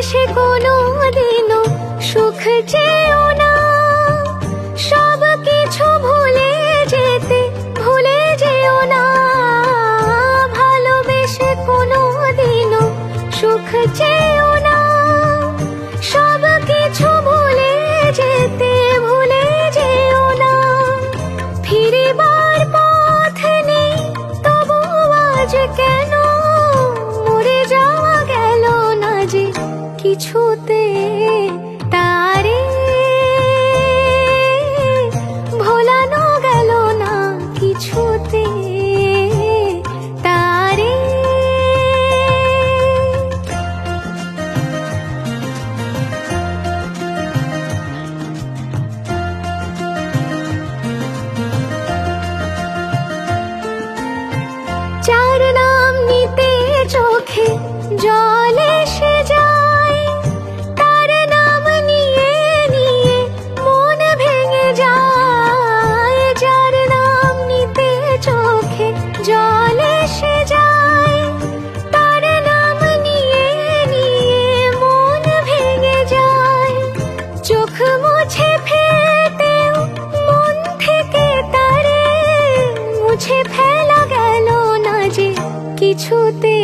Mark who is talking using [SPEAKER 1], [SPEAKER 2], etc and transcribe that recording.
[SPEAKER 1] ভালোবেসে কোনো দিনও সুখ চেয়েও না, সব কিছু ভুলে যেতে ভুলে যেও না। ভালোবেসে কোনো দিনও সুখ চেয়েও না, সব কিছু ভুলে যেতে ভুলে যেও না। ফিরিবার পথ নেই তবু আজ কেন মরে যাওয়া গেল না যে কিছুতে, তারে ভোলানো গেল না কিছুতে, তারে। যার নাম নিতে চোখে জল এসে যায়, তার নাম নিয়ে নিয়ে মন ভেঙে যায়। যার নাম নিতে চোখে জল এসে যায়, তার নাম নিয়ে নিয়ে মন ভেঙে যায়। চোখ মুছে ফেলতেও মন থেকে তারে মুছে ফেলা গেল না যে কিছুতে,